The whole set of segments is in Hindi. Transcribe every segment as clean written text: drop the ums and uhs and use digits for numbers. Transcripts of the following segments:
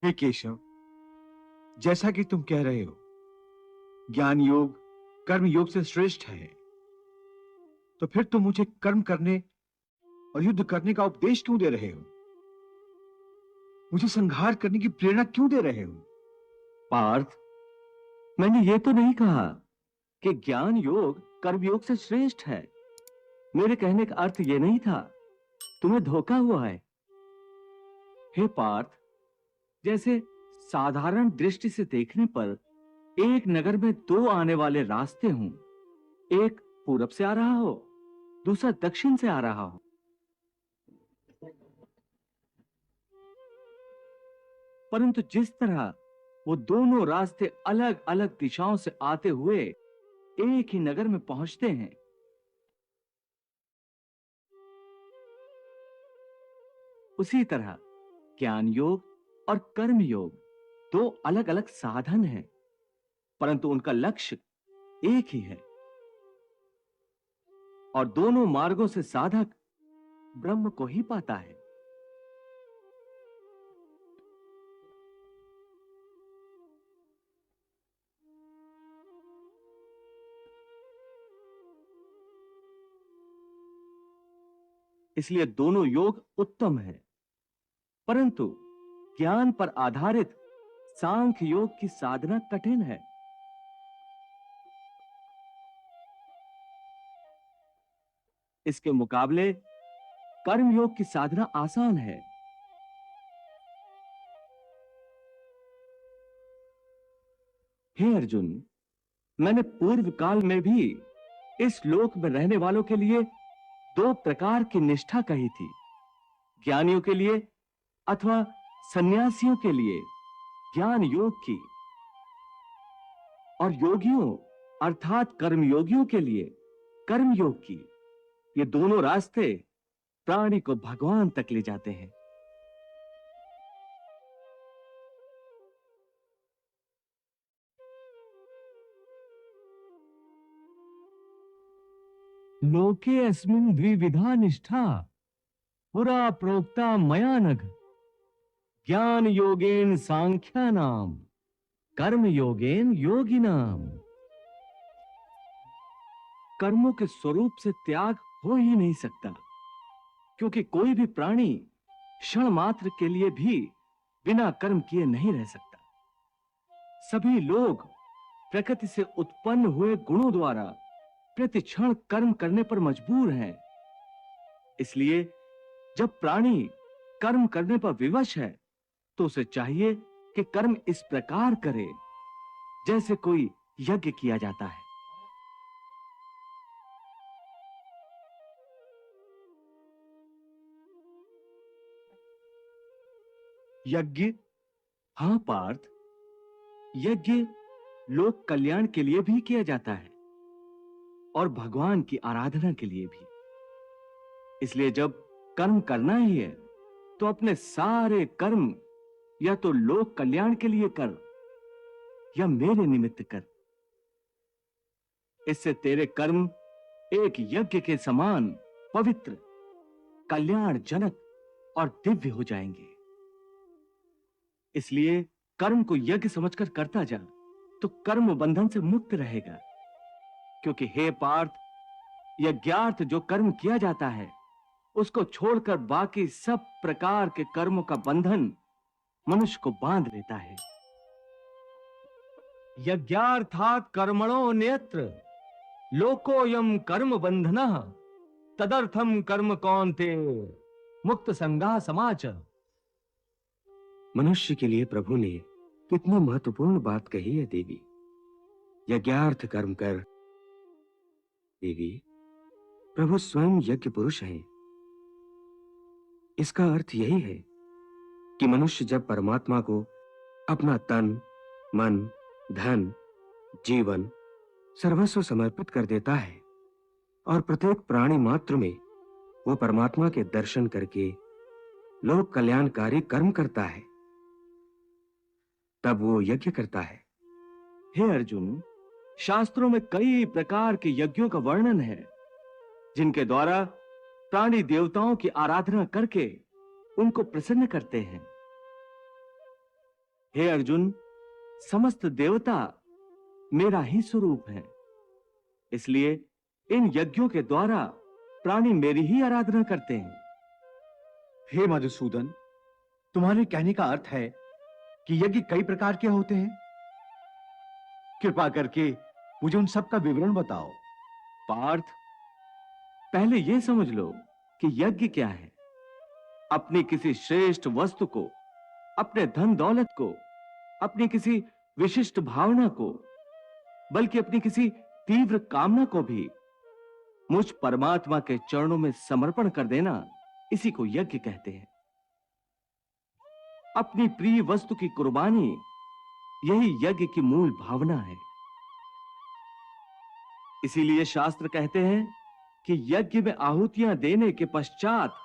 हे केशव, जैसा कि तुम कह रहे हो, ज्ञान योग कर्म योग से श्रेष्ठ है, तो फिर तुम मुझे कर्म करने और युद्ध करने का उपदेश क्यों दे रहे हो? मुझे संहार करने की प्रेरणा क्यों दे रहे हो? पार्थ, मैंने ये तो नहीं कहा कि ज्ञान योग कर्म योग से श्रेष्ठ है। मेरे कहने का अर्थ ये नहीं था। तुम्हें धोखा हुआ है। हे पार्थ, जैसे साधारण दृष्टि से देखने पर एक नगर में दो आने वाले रास्ते हों, एक पूरब से आ रहा हो, दूसरा दक्षिण से आ रहा हो, परंतु जिस तरह वो दोनों रास्ते अलग अलग दिशाओं से आते हुए एक ही नगर में पहुंचते हैं, उसी तरह ज्ञान योग और कर्म योग दो अलग अलग साधन हैं, परंतु उनका लक्ष्य एक ही है। और दोनों मार्गों से साधक ब्रह्म को ही पाता है। इसलिए दोनों योग उत्तम है, परंतु ज्ञान पर आधारित सांख्य योग की साधना कठिन है। इसके मुकाबले कर्म योग की साधना आसान है। हे अर्जुन, मैंने पूर्व काल में भी इस लोक में रहने वालों के लिए दो प्रकार की निष्ठा कही थी, ज्ञानियों के लिए अथवा सन्यासियों के लिए ज्ञान योग की, और योगियों अर्थात कर्मयोगियों के लिए कर्म योग की। ये दोनों रास्ते प्राणी को भगवान तक ले जाते हैं। लोके अस्मिन् द्विविधा निष्ठा पुरा प्रोक्ता मया नघ, ज्ञान योगेन सांख्यानाम कर्म योगेन योगिनाम। कर्मों के स्वरूप से त्याग हो ही नहीं सकता, क्योंकि कोई भी प्राणी क्षण मात्र के लिए भी बिना कर्म किए नहीं रह सकता। सभी लोग प्रकृति से उत्पन्न हुए गुणों द्वारा प्रति क्षण कर्म करने पर मजबूर हैं। इसलिए जब प्राणी कर्म करने पर विवश है, तो उसे चाहिए कि कर्म इस प्रकार करे जैसे कोई यज्ञ किया जाता है। यज्ञ? हाँ पार्थ, यज्ञ लोक कल्याण के लिए भी किया जाता है और भगवान की आराधना के लिए भी। इसलिए जब कर्म करना ही है, तो अपने सारे कर्म या तो लोक कल्याण के लिए कर या मेरे निमित्त कर। इससे तेरे कर्म एक यज्ञ के समान पवित्र, कल्याणजनक और दिव्य हो जाएंगे। इसलिए कर्म को यज्ञ समझकर करता जा, तो कर्म बंधन से मुक्त रहेगा। क्योंकि हे पार्थ, यज्ञार्थ जो कर्म किया जाता है, उसको छोड़कर बाकी सब प्रकार के कर्मों का बंधन मनुष्य को बांध लेता है। यज्ञार्थात कर्मणो नेत्र लोकोयम कर्म बंधनः तदर्थम कर्म कौन्ते मुक्त संगा समाच। मनुष्य के लिए प्रभु ने कितनी महत्वपूर्ण बात कही है देवी। यज्ञार्थ कर्म कर। देवी, प्रभु स्वयं यज्ञ पुरुष हैं। इसका अर्थ यही है कि मनुष्य जब परमात्मा को अपना तन, मन, धन, जीवन, सर्वस्व समर्पित कर देता है और प्रत्येक प्राणी मात्र में वो परमात्मा के दर्शन करके लोक कल्याणकारी कर्म करता है, तब वो यज्ञ करता है। हे अर्जुन, शास्त्रों में कई प्रकार के यज्ञों का वर्णन है, जिनके द्वारा प्राणी देवताओं की आराधना करके उनको प्रसन्न करते हैं। हे अर्जुन, समस्त देवता मेरा ही स्वरूप है, इसलिए इन यज्ञों के द्वारा प्राणी मेरी ही आराधना करते हैं। हे मधुसूदन, तुम्हारे कहने का अर्थ है कि यज्ञ कई प्रकार के होते हैं? कृपा करके मुझे उन सब का विवरण बताओ। पार्थ, पहले यह समझ लो कि यज्ञ क्या है। अपनी किसी श्रेष्ठ वस्तु को, अपने धन दौलत को, अपनी किसी विशिष्ट भावना को, बल्कि अपनी किसी तीव्र कामना को भी मुझ परमात्मा के चरणों में समर्पण कर देना, इसी को यज्ञ कहते हैं। अपनी प्रिय वस्तु की कुर्बानी, यही यज्ञ की मूल भावना है। इसीलिए शास्त्र कहते हैं कि यज्ञ में आहुतियां देने के पश्चात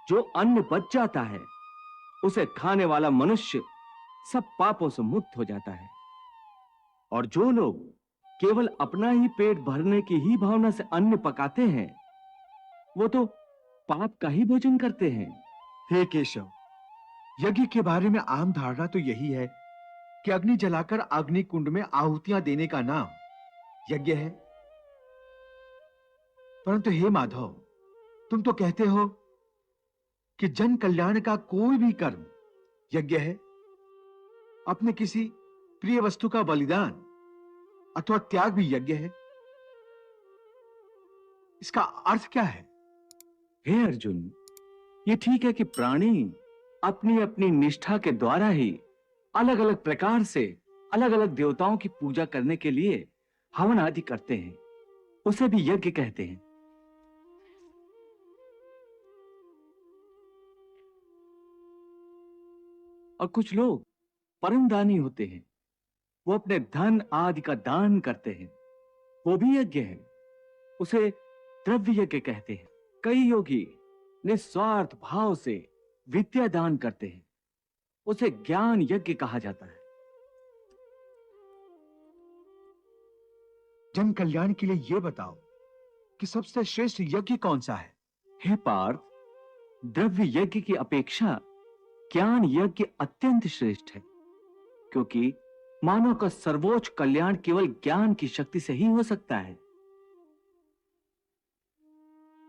जो अन्न बच जाता है, उसे खाने वाला मनुष्य सब पापों से मुक्त हो जाता है। और जो लोग केवल अपना ही पेट भरने की ही भावना से अन्न पकाते हैं, वो तो पाप का ही भोजन करते हैं। हे केशव, यज्ञ के बारे में आम धारणा तो यही है कि अग्नि जलाकर अग्नि कुंड में आहुतियां देने का नाम यज्ञ है। परंतु हे माधव, तुम तो कहते हो कि जन कल्याण का कोई भी कर्म यज्ञ है। अपने किसी प्रिय वस्तु का बलिदान अथवा त्याग भी यज्ञ है। इसका अर्थ क्या है? हे अर्जुन, ये ठीक है कि प्राणी अपनी अपनी निष्ठा के द्वारा ही अलग अलग प्रकार से अलग अलग देवताओं की पूजा करने के लिए हवन आदि करते हैं, उसे भी यज्ञ कहते हैं। और कुछ लोग परम दानी होते हैं, वो अपने धन आदि का दान करते हैं, वो भी यज्ञ है, उसे द्रव्य यज्ञ कहते हैं। कई योगी निस्वार्थ भाव से विद्या दान करते हैं, उसे ज्ञान यज्ञ कहा जाता है। जन कल्याण के लिए यह बताओ कि सबसे श्रेष्ठ यज्ञ कौन सा है? हे पार्थ, द्रव्य यज्ञ की अपेक्षा ज्ञान यज्ञ अत्यंत श्रेष्ठ है, क्योंकि मानव का सर्वोच्च कल्याण केवल ज्ञान की शक्ति से ही हो सकता है।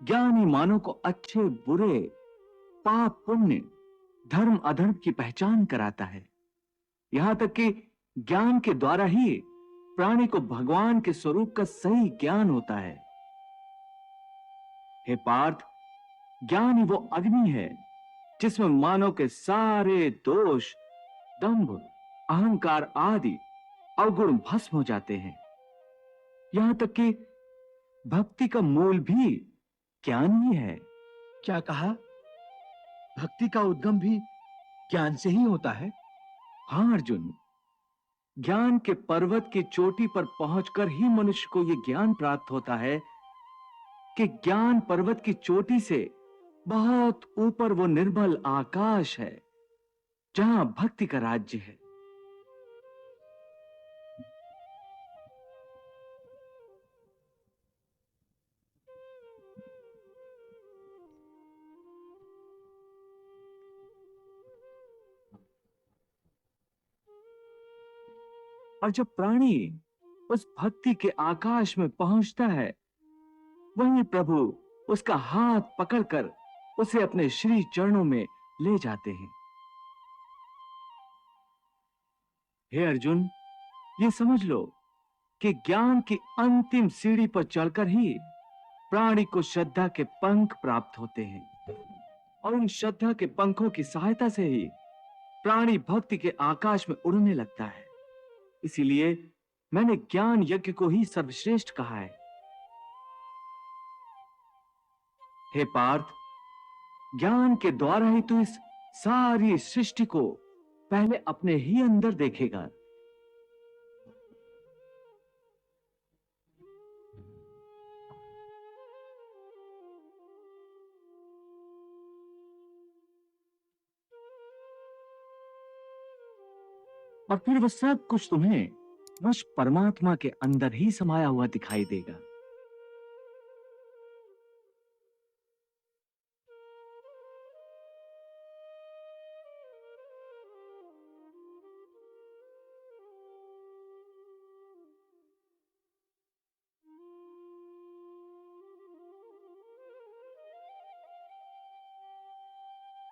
ज्ञान ही मानव को अच्छे बुरे, पाप पुण्य, धर्म अधर्म की पहचान कराता है। यहां तक कि ज्ञान के द्वारा ही प्राणी को भगवान के स्वरूप का सही ज्ञान होता है। हे पार्थ, ज्ञान ही वो अग्नि है जिसमें मानव के सारे दोष, दंभ, अहंकार आदि अवगुण भस्म हो जाते हैं। यहां तक कि भक्ति का मूल भी ज्ञान ही है। क्या कहा? भक्ति का उद्गम भी ज्ञान से ही होता है? हां अर्जुन, ज्ञान के पर्वत की चोटी पर पहुंचकर ही मनुष्य को यह ज्ञान प्राप्त होता है कि ज्ञान पर्वत की चोटी से बहुत ऊपर वो निर्मल आकाश है जहां भक्ति का राज्य है। और जब प्राणी उस भक्ति के आकाश में पहुंचता है, वहीं प्रभु उसका हाथ पकड़कर उसे अपने श्री चरणों में ले जाते हैं। हे अर्जुन, ये समझ लो कि ज्ञान की अंतिम सीढ़ी पर चढ़कर ही प्राणी को श्रद्धा के पंख प्राप्त होते हैं, और उन श्रद्धा के पंखों की सहायता से ही प्राणी भक्ति के आकाश में उड़ने लगता है। इसीलिए मैंने ज्ञान यज्ञ को ही सर्वश्रेष्ठ कहा है। हे पार्थ, ज्ञान के द्वारा ही तू इस सारी सृष्टि को पहले अपने ही अंदर देखेगा। और फिर वह सब कुछ तुम्हें बस परमात्मा के अंदर ही समाया हुआ दिखाई देगा।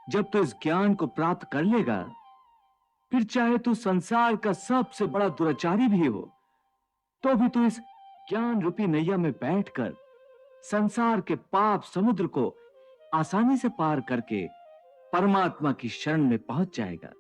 जब तू इस ज्ञान को प्राप्त कर लेगा, फिर चाहे तू संसार का सबसे बड़ा दुराचारी भी हो, तो भी तू इस ज्ञान रूपी नैया में बैठकर संसार के पाप समुद्र को आसानी से पार करके परमात्मा की शरण में पहुंच जाएगा।